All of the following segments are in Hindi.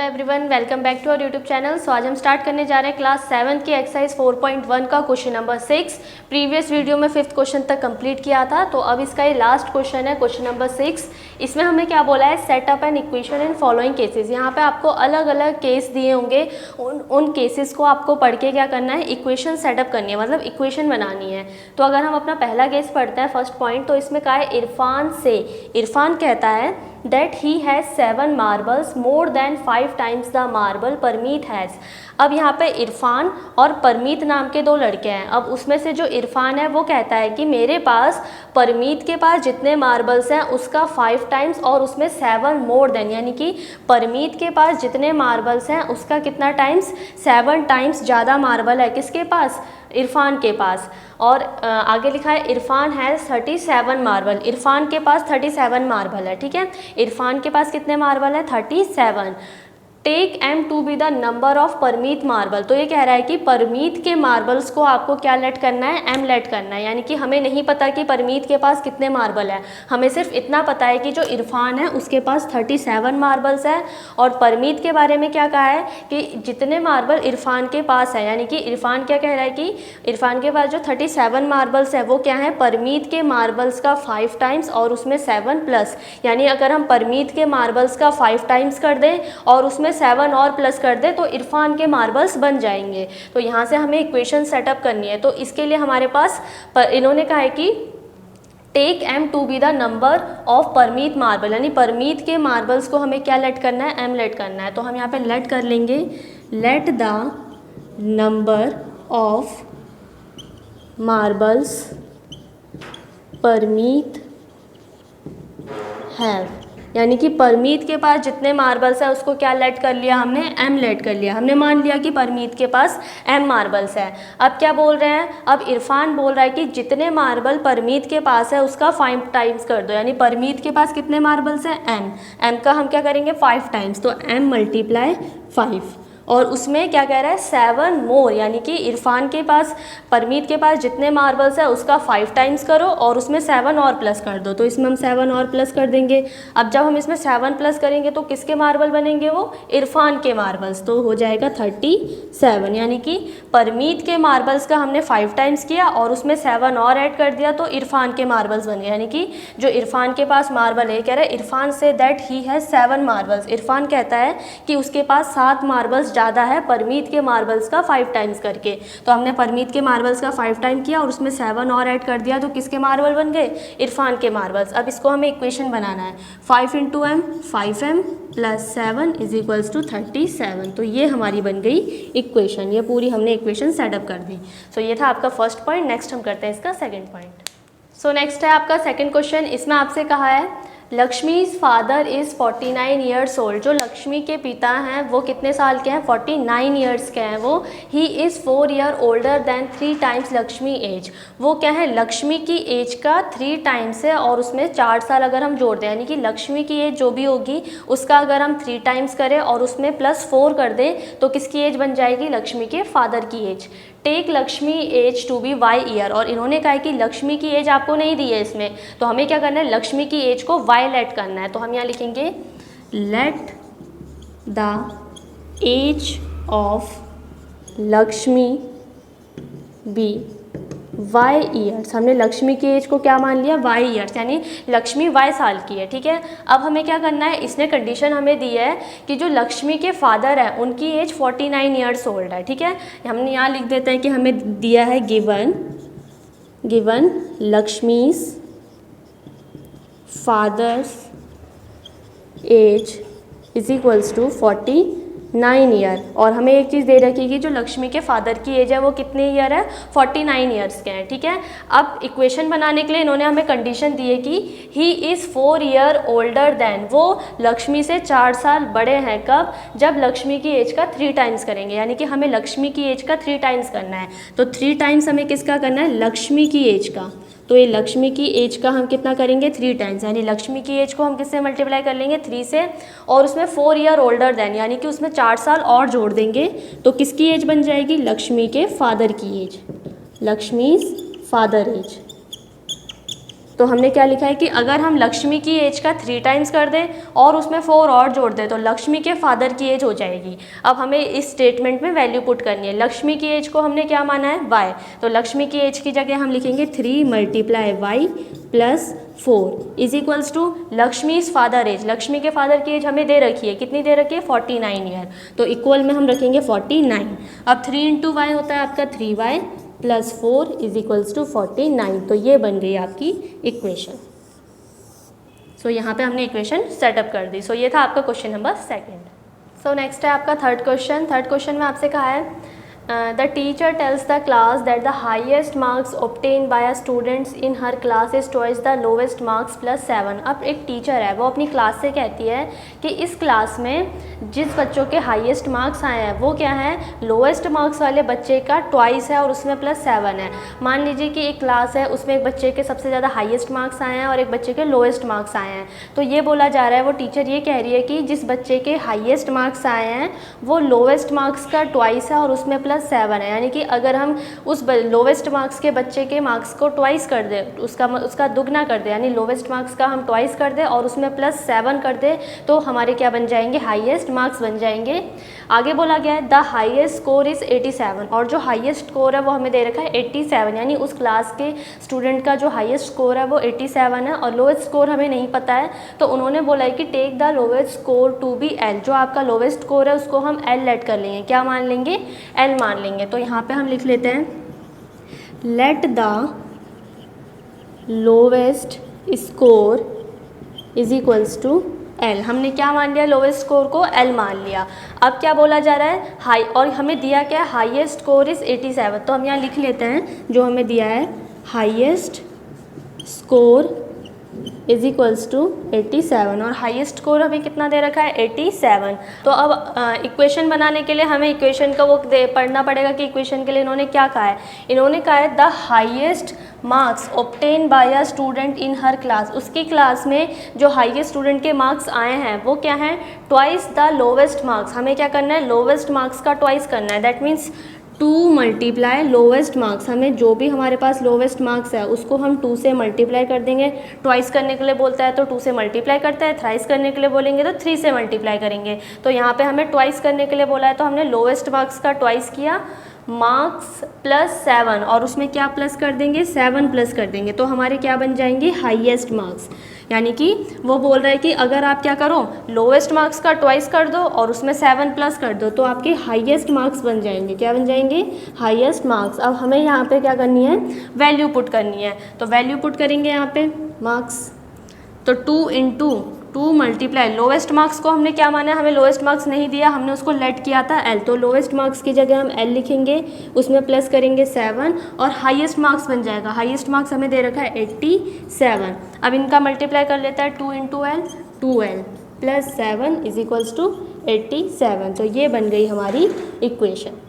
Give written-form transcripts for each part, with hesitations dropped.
Everyone, welcome back to our YouTube channel. So आज हम स्टार्ट करने जा रहे हैं क्लास 7 की एक्सरसाइज 4.1 का क्वेश्चन नंबर 6। प्रीवियस वीडियो में 5th क्वेश्चन तक कंप्लीट किया था, तो अब इसका ये लास्ट क्वेश्चन है, क्वेश्चन नंबर 6। इसमें हमें क्या बोला है, set up an equation in following cases. यहाँ पे आपको अलग अलग केस दिए होंगे, उन केसेस को आपको पढ़ के क्या करना है, इक्वेशन सेटअप करनी है, मतलब इक्वेशन बनानी है। तो अगर हम अपना पहला केस पढ़ते हैं, फर्स्ट पॉइंट, तो इसमें क्या है, इरफान कहता है that he has 7 marbles more than 5 times the marble Parmeet has। अब यहाँ पे इरफान और परमीत नाम के दो लड़के हैं। अब उसमें से जो इरफान है वो कहता है कि मेरे पास परमीत के पास जितने मार्बल्स हैं उसका 5 टाइम्स और उसमें 7 मोर देन, यानी कि परमीत के पास जितने मार्बल्स हैं उसका कितना टाइम्स, 7 टाइम्स ज़्यादा मार्बल है किसके पास, इरफान के पास। और आगे लिखा है इरफान हैज़ 37 मार्बल, इरफान के पास 37 मार्बल है। ठीक है, इरफान के पास कितने मार्बल है, 37। Take M to be the number of Parmeet marble. तो ये कह रहा है कि परमीत के मार्बल्स को आपको क्या लेट करना है, M लेट करना है। यानी कि हमें नहीं पता कि परमीत के पास कितने मार्बल है, हमें सिर्फ इतना पता है कि जो इरफान है उसके पास 37 मार्बल्स है। और परमीत के बारे में क्या कहा है कि जितने मार्बल इरफान के पास है, यानी कि इरफान क्या कह रहा है कि इरफान के पास जो 37 मार्बल्स है वो क्या है, परमीत के मार्बल्स का 5 टाइम्स और उसमें 7 प्लस। यानी अगर हम परमीत के मार्बल्स का 5 टाइम्स कर दें और उसमें 7 और प्लस कर दे तो इरफान के मार्बल्स बन जाएंगे। तो यहाँ से हमें इक्वेशन सेटअप करनी है। तो इसके लिए हमारे पास इन्होंने कहा है कि take M to be the number of Parmeet marble, यानी परमीत के मार्बल्स को हमें क्या लेट करना है, M लेट करना है। तो हम यहाँ पे लेट कर लेंगे, let the number of marbles Parmeet have, यानी कि परमीत के पास जितने मार्बल्स है उसको क्या लेट कर लिया हमने, M लेट कर लिया। हमने मान लिया कि परमीत के पास M मार्बल्स है। अब क्या बोल रहे हैं, अब इरफान बोल रहा है कि जितने मार्बल परमीत के पास है उसका 5 टाइम्स कर दो। यानी परमीत के पास कितने मार्बल्स हैं, M का हम क्या करेंगे 5 टाइम्स, तो M × 5। और उसमें क्या कह रहा है, 7 मोर, यानी कि इरफान के पास परमीत के पास जितने मार्बल्स है उसका 5 टाइम्स करो और उसमें 7 और प्लस कर दो। तो इसमें हम 7 और प्लस कर देंगे। अब जब हम इसमें 7 प्लस करेंगे तो किसके मार्बल बनेंगे, वो इरफान के मार्बल्स। तो हो जाएगा 37, यानी कि परमीत के मार्बल्स का हमने 5 टाइम्स किया और उसमें 7 और ऐड कर दिया तो इरफान के मार्बल्स बन गए। यानी कि जो इरफान के पास मार्बल है, कह रहा है Irfan say that he has 7 marbles. Irfan कहता है कि उसके पास 7 मार्बल्स ज़्यादा है परमीत के मार्बल्स का 5 टाइम्स करके। तो हमने परमीत के मार्बल्स का 5 टाइम किया और उसमें 7 और ऐड कर दिया तो किसके मार्बल बन गए, इरफान के मार्बल्स। अब इसको हमें इक्वेशन बनाना है, 5 × M 5M + 7 = 37। तो ये हमारी बन गई इक्वेशन, ये पूरी हमने इक्वेशन सेटअप कर दी। सो ये था आपका फर्स्ट पॉइंट। नेक्स्ट हम करते हैं इसका सेकेंड पॉइंट। सो नेक्स्ट है आपका सेकेंड क्वेश्चन। इसमें आपसे कहा है Lakshmi's father is 49 years old. जो लक्ष्मी के पिता हैं वो कितने साल के हैं, 49 ईयर्स के हैं वो। He is 4 year older than 3 times Lakshmi age. वो क्या है, लक्ष्मी की एज का 3 टाइम्स है और उसमें 4 साल अगर हम जोड़ दें, यानी कि लक्ष्मी की एज जो भी होगी उसका अगर हम 3 टाइम्स करें और उसमें +4 कर दें तो किसकी एज बन जाएगी, लक्ष्मी के फादर की age. Take Lakshmi age to be Y year. और इन्होंने कहा है कि लक्ष्मी की एज आपको नहीं दी है इसमें, तो हमें क्या करना है, लक्ष्मी की एज को Y लेट करना है। तो हम यहाँ लिखेंगे let the age of Lakshmi be Y years. हमने लक्ष्मी की एज को क्या मान लिया, Y ईयर्स, यानी लक्ष्मी Y साल की है। ठीक है, अब हमें क्या करना है, इसने कंडीशन हमें दी है कि जो लक्ष्मी के फादर है उनकी एज 49 ईयर्स ओल्ड है। ठीक है, हमने यहाँ लिख देते हैं कि हमें दिया है given Lakshmi's father's age = 49 year. और हमें एक चीज़ दे रखी है कि जो लक्ष्मी के फादर की एज है वो कितने ईयर है, 49 ईयर्स के हैं। ठीक है, अब इक्वेशन बनाने के लिए इन्होंने हमें कंडीशन दी है कि ही इज़ 4 ईयर ओल्डर दैन। वो लक्ष्मी से 4 साल बड़े हैं, कब, जब लक्ष्मी की एज का 3 टाइम्स करेंगे। यानी कि हमें लक्ष्मी की एज का 3 टाइम्स करना है। तो 3 टाइम्स हमें किसका करना है, लक्ष्मी की एज का। तो ये लक्ष्मी की एज का हम कितना करेंगे, 3 टाइम्स, यानी लक्ष्मी की एज को हम किससे मल्टीप्लाई कर लेंगे, 3 से, और उसमें 4 ईयर ओल्डर देन, यानी कि उसमें 4 साल और जोड़ देंगे तो किसकी एज बन जाएगी, लक्ष्मी के फादर की एज, लक्ष्मीज फादर एज। तो हमने क्या लिखा है कि अगर हम लक्ष्मी की एज का 3 टाइम्स कर दें और उसमें 4 और जोड़ दें तो लक्ष्मी के फादर की एज हो जाएगी। अब हमें इस स्टेटमेंट में वैल्यू पुट करनी है। लक्ष्मी की एज को हमने क्या माना है, y, तो लक्ष्मी की एज की जगह हम लिखेंगे 3 × y + 4 is equals to Lakshmi is father age. Lakshmi के फादर की एज हमें दे रखी है, कितनी दे रखी है, 49 ईयर, तो इक्वल में हम रखेंगे 49। अब 3 × y होता है आपका 3y + 4 इज इक्वल्स टू 49। तो ये बन गई आपकी इक्वेशन। सो यहाँ पे हमने इक्वेशन सेटअप कर दी। सो ये था आपका क्वेश्चन नंबर 2। सो नेक्स्ट है आपका थर्ड क्वेश्चन। थर्ड क्वेश्चन में आपसे कहा है the teacher tells the class that the highest marks obtain bye a students in her class is twice the lowest marks +7। अब एक टीचर है, वो अपनी क्लास से कहती है कि इस क्लास में जिस बच्चों के हाईएस्ट मार्क्स आए हैं वो क्या है, लोवेस्ट मार्क्स वाले बच्चे का ट्वाइस है और उसमें +7 है। मान लीजिए कि एक क्लास है, उसमें एक बच्चे के सबसे ज़्यादा हाईएस्ट मार्क्स आए हैं और एक बच्चे के लोवेस्ट मार्क्स आए हैं। तो ये बोला जा रहा है, वो टीचर ये कह रही है कि जिस बच्चे के हाईएस्ट मार्क्स आए हैं वो लोवेस्ट मार्क्स का ट्वाइस है और उसमें +7 है। यानी कि अगर हम उस लोवेस्ट मार्क्स के बच्चे के मार्क्स को ट्वाइस कर दे, उसका दुगना कर दे, यानी लोवेस्ट मार्क्स का हम ट्वाइस कर दे और उसमें +7 कर दे, तो हमारे क्या बन जाएंगे, हाईएस्ट मार्क्स बन जाएंगे। आगे बोला गया है द हाईएस्ट स्कोर इज़ 87 और जो हाईएस्ट स्कोर है वो हमें दे रखा है 87, यानी उस क्लास के स्टूडेंट का जो हाईएस्ट स्कोर है वो 87 है और लोवेस्ट स्कोर हमें नहीं पता है। तो उन्होंने बोला है कि take the lowest score to be L, जो आपका लोवेस्ट स्कोर है उसको हम L लेट कर लेंगे। क्या मान लेंगे, L मान लेंगे। तो यहाँ पे हम लिख लेते हैं let the lowest score is equals to L। हमने क्या मान लिया, लोवेस्ट स्कोर को L मान लिया। अब क्या बोला जा रहा है, हाई, और हमें दिया क्या है, हाईएस्ट स्कोर इज़ 87। तो हम यहाँ लिख लेते हैं जो हमें दिया है, highest score is equals to 87 और हाईएस्ट स्कोर हमें कितना दे रखा है, 87। तो अब इक्वेशन बनाने के लिए हमें इक्वेशन का वो पढ़ना पड़ेगा कि इक्वेशन के लिए इन्होंने क्या कहा है। इन्होंने कहा है the highest marks obtain bye a student in her class, उसकी क्लास में जो हाईएस्ट स्टूडेंट के मार्क्स आए हैं वो क्या हैं, ट्वाइस द लोवेस्ट मार्क्स। हमें क्या करना है, लोवेस्ट मार्क्स का ट्वाइस करना है। दैट मीन्स 2 × लोवेस्ट मार्क्स, हमें जो भी हमारे पास लोवेस्ट मार्क्स है उसको हम 2 से मल्टीप्लाई कर देंगे। ट्वाइस करने के लिए बोलता है तो 2 से मल्टीप्लाई करता है, थ्राइस करने के लिए बोलेंगे तो 3 से मल्टीप्लाई करेंगे। तो यहाँ पे हमें ट्वाइस करने के लिए बोला है तो हमने लोवेस्ट मार्क्स का ट्वाइस किया, मार्क्स +7 और उसमें क्या प्लस कर देंगे, 7 प्लस कर देंगे। तो हमारे क्या बन जाएंगे, हाईएस्ट मार्क्स। यानी कि वो बोल रहा है कि अगर आप क्या करो, लोवेस्ट मार्क्स का ट्वाइस कर दो और उसमें 7 प्लस कर दो तो आपके हाईएस्ट मार्क्स बन जाएंगे। क्या बन जाएंगे, हाईएस्ट मार्क्स। अब हमें यहाँ पे क्या करनी है, वैल्यू पुट करनी है। तो वैल्यू पुट करेंगे यहाँ पे मार्क्स, तो 2 × लोवेस्ट मार्क्स को हमने क्या माना है, हमें लोवेस्ट मार्क्स नहीं दिया, हमने उसको लेट किया था L, तो लोवेस्ट मार्क्स की जगह हम L लिखेंगे, उसमें प्लस करेंगे 7 और हाईएस्ट मार्क्स बन जाएगा। हाईएस्ट मार्क्स हमें दे रखा है 87। अब इनका मल्टीप्लाई कर लेता है 2 × L, 2L + 7 is equals to 87। तो ये बन गई हमारी इक्वेशन।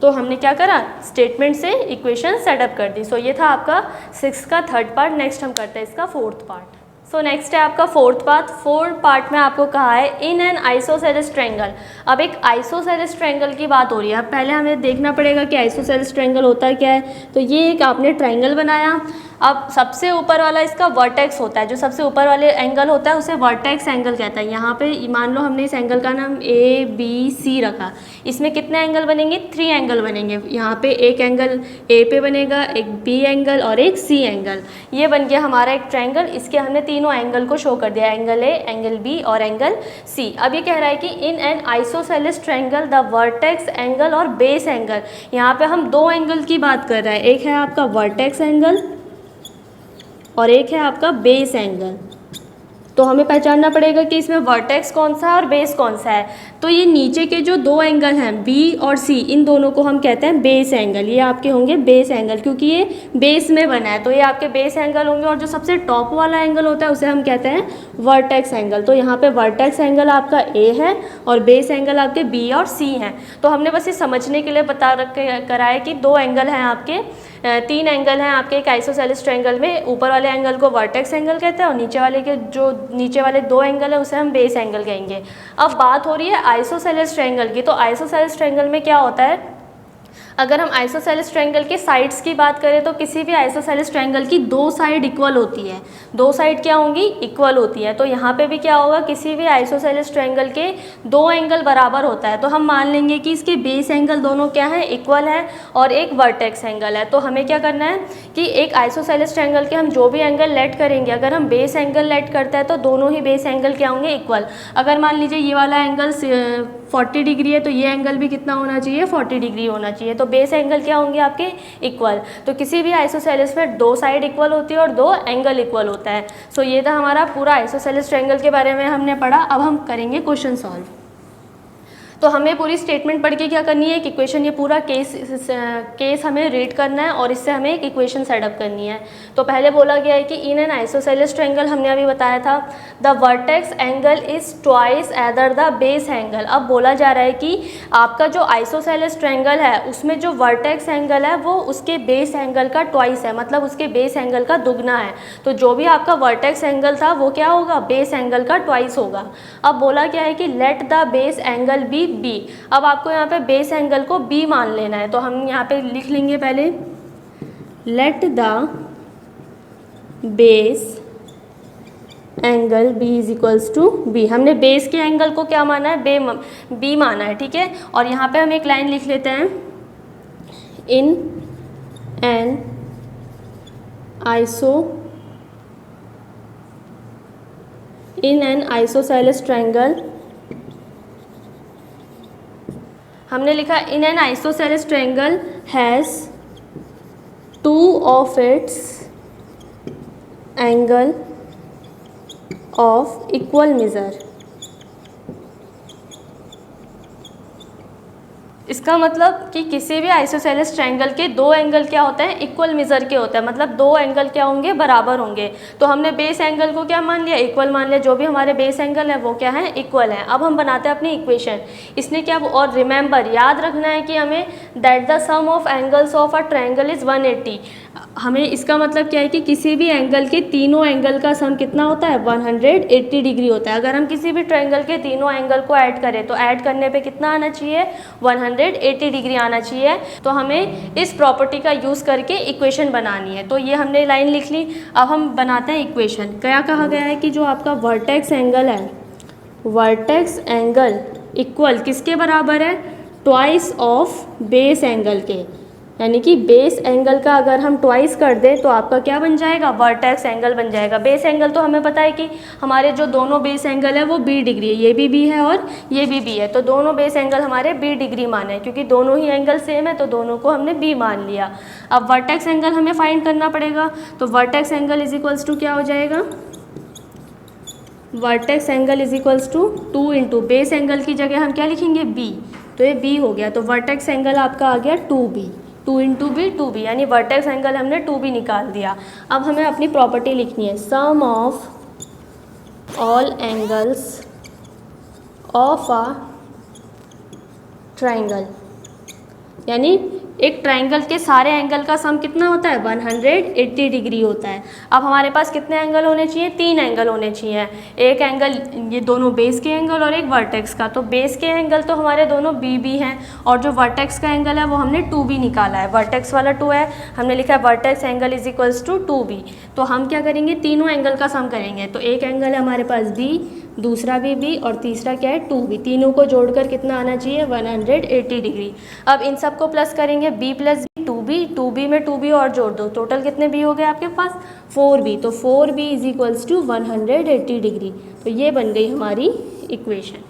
तो हमने क्या करा, स्टेटमेंट से इक्वेशन सेटअप कर दी। सो ये था आपका 6 का थर्ड पार्ट। नेक्स्ट हम करते हैं इसका फोर्थ पार्ट। सो नेक्स्ट है आपका फोर्थ पार्ट। फोर्थ पार्ट में आपको कहा है इन एन आइसोसेलेस ट्रायंगल। अब एक आइसोसेलेस ट्रायंगल की बात हो रही है। अब पहले हमें देखना पड़ेगा कि आइसोसेलेस ट्रायंगल होता क्या है। तो ये एक आपने ट्रायंगल बनाया, अब सबसे ऊपर वाला इसका वर्टेक्स होता है, जो सबसे ऊपर वाले एंगल होता है उसे वर्टेक्स एंगल कहता है। यहाँ पे मान लो हमने इस एंगल का नाम ABC रखा, इसमें कितने एंगल बनेंगे, 3 एंगल बनेंगे। यहाँ पे एक एंगल A पे बनेगा, एक B एंगल और एक C एंगल। ये बन गया हमारा एक ट्रायंगल। इसके हमने तीनों एंगल को शो कर दिया, एंगल A, एंगल B और एंगल C। अब ये कह रहा है कि in an isosceles triangle the vertex angle और बेस एंगल। यहाँ पे हम 2 एंगल की बात कर रहे हैं, एक है आपका वर्टेक्स एंगल और एक है आपका बेस एंगल। तो हमें पहचानना पड़ेगा कि इसमें वर्टेक्स कौन सा है और बेस कौन सा है। तो ये नीचे के जो 2 एंगल हैं B और C, इन दोनों को हम कहते हैं बेस एंगल। ये आपके होंगे बेस एंगल, क्योंकि ये बेस में बना है तो ये आपके बेस एंगल होंगे। और जो सबसे टॉप वाला एंगल होता है उसे हम कहते हैं वर्टेक्स एंगल। तो यहाँ पे वर्टेक्स एंगल आपका A है और बेस एंगल आपके B और C हैं। तो हमने बस ये समझने के लिए बता कराया कि 2 एंगल हैं आपके, 3 एंगल हैं आपके एक आइसोसेलेस ट्रायंगल में। ऊपर वाले एंगल को वर्टेक्स एंगल कहते हैं और नीचे वाले के जो नीचे वाले 2 एंगल है उसे हम बेस एंगल कहेंगे। अब बात हो रही है आइसोसेलेस ट्रायंगल की। तो आइसोसेलेस ट्रायंगल में क्या होता है, अगर हम आइसोसेलेस ट्रायंगल के साइड्स की बात करें तो किसी भी आइसोसेलेस ट्रायंगल की दो साइड इक्वल होती है, दो साइड क्या होंगी, इक्वल होती है। तो यहाँ पे भी क्या होगा, किसी भी आइसोसेलेस ट्रायंगल के दो एंगल बराबर होता है। तो हम मान लेंगे कि इसके बेस एंगल दोनों क्या है, इक्वल है, और एक वर्टेक्स एंगल है। तो हमें क्या करना है कि एक आइसोसेलेस ट्रायंगल के हम जो भी एंगल लेट करेंगे, अगर हम बेस एंगल लेट करते हैं तो दोनों ही बेस एंगल क्या होंगे, इक्वल। अगर मान लीजिए ये वाला एंगल 40 डिग्री है तो ये एंगल भी कितना होना चाहिए, 40 डिग्री होना चाहिए। तो बेस एंगल क्या होंगे आपके, इक्वल। तो किसी भी आइसोसेलेस में दो साइड इक्वल होती है और दो एंगल इक्वल होता है। सो ये था हमारा पूरा आइसोसेलेस ट्रायंगल के बारे में हमने पढ़ा। अब हम करेंगे क्वेश्चन सॉल्व। तो हमें पूरी स्टेटमेंट पढ़ के क्या करनी है, एक इक्वेशन, ये पूरा केस हमें रीड करना है और इससे हमें एक इक्वेशन सेटअप करनी है। तो पहले बोला गया है कि इन एन आइसोसेलेस ट्रायंगल, हमने अभी बताया था, the vertex angle is twice either the base angle. अब बोला जा रहा है कि आपका जो आइसोसेलेस ट्रायंगल है उसमें जो वर्टेक्स एंगल है वो उसके बेस एंगल का ट्वाइस है, मतलब उसके बेस एंगल का दुगना है। तो जो भी आपका वर्टेक्स एंगल था वो क्या होगा, बेस एंगल का ट्वाइस होगा। अब बोला क्या है कि let the base angle B B. अब आपको यहाँ पे बेस एंगल को बी मान लेना है। तो हम यहाँ पे लिख लेंगे पहले, let the base angle B is equals to B. हमने बेस के एंगल को क्या माना है, बी माना है, ठीक है। और यहाँ पे हम एक लाइन लिख लेते हैं, इन एन आइसोसेलेस ट्रायंगल, हमने लिखा in an isosceles triangle has two of its angle of equal major. इसका मतलब कि किसी भी आइसोसेलेस ट्रायंगल के दो एंगल क्या होते हैं, इक्वल मेजर के होते हैं, मतलब दो एंगल क्या होंगे, बराबर होंगे। तो हमने बेस एंगल को क्या मान लिया, इक्वल मान लिया। जो भी हमारे बेस एंगल है वो क्या है, इक्वल है। अब हम बनाते हैं अपनी इक्वेशन। इसने क्या, और रिमेंबर, याद रखना है कि हमें that the sum of angles of a triangle is 180। हमें इसका मतलब क्या है कि किसी भी एंगल के तीनों एंगल का सम कितना होता है, 180 डिग्री होता है। अगर हम किसी भी ट्रायंगल के तीनों एंगल को ऐड करें तो ऐड करने पे कितना आना चाहिए, 180 डिग्री आना चाहिए। तो हमें इस प्रॉपर्टी का यूज़ करके इक्वेशन बनानी है। तो ये हमने लाइन लिख ली। अब हम बनाते हैं इक्वेशन। क्या कहा गया है कि जो आपका वर्टेक्स एंगल है, वर्टेक्स एंगल इक्वल किसके बराबर है, ट्वाइस ऑफ बेस एंगल के। यानी कि बेस एंगल का अगर हम ट्वाइस कर दें तो आपका क्या बन जाएगा, वर्टेक्स एंगल बन जाएगा। बेस एंगल तो हमें पता है कि हमारे जो दोनों बेस एंगल है वो 20 डिग्री है, ये भी बी है और ये भी बी है। तो दोनों बेस एंगल हमारे 20 डिग्री माने हैं, क्योंकि दोनों ही एंगल सेम है तो दोनों को हमने बी मान लिया। अब वर्टेक्स एंगल हमें फाइंड करना पड़ेगा। तो vertex angle is equals to क्या हो जाएगा, vertex angle is equals to 2 into base angle की जगह हम क्या लिखेंगे, बी। तो ये बी हो गया। तो वर्टेक्स एंगल आपका आ गया 2b, 2 इंटू बी 2b, यानी वर्टेक्स एंगल हमने 2b निकाल दिया। अब हमें अपनी प्रॉपर्टी लिखनी है, sum of all angles of a triangle. यानी एक ट्रायंगल के सारे एंगल का सम कितना होता है, 180 डिग्री होता है। अब हमारे पास कितने एंगल होने चाहिए, 3 एंगल होने चाहिए। एक एंगल ये दोनों बेस के एंगल और एक वर्टेक्स का। तो बेस के एंगल तो हमारे दोनों बी हैं और जो वर्टेक्स का एंगल है वो हमने 2b निकाला है। वर्टेक्स वाला 2 है, हमने लिखा है vertex angle is equals to 2b। तो हम क्या करेंगे, तीनों एंगल का सम करेंगे। तो एक एंगल है हमारे पास b, दूसरा भी b और तीसरा क्या है 2b। तीनों को जोड़कर कितना आना चाहिए, 180 डिग्री। अब इन सबको प्लस करेंगे, b plus b 2b, 2b में 2b और जोड़ दो, टोटल कितने b हो गए आपके पास, 4b। तो 4b is equals to 180 degree. तो ये बन गई हमारी इक्वेशन।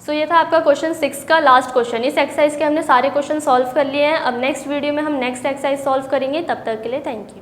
सो ये था आपका क्वेश्चन 6 का लास्ट क्वेश्चन। इस एक्सरसाइज के हमने सारे क्वेश्चन सॉल्व कर लिए हैं। अब नेक्स्ट वीडियो में हम नेक्स्ट एक्सरसाइज सॉल्व करेंगे। तब तक के लिए थैंक यू।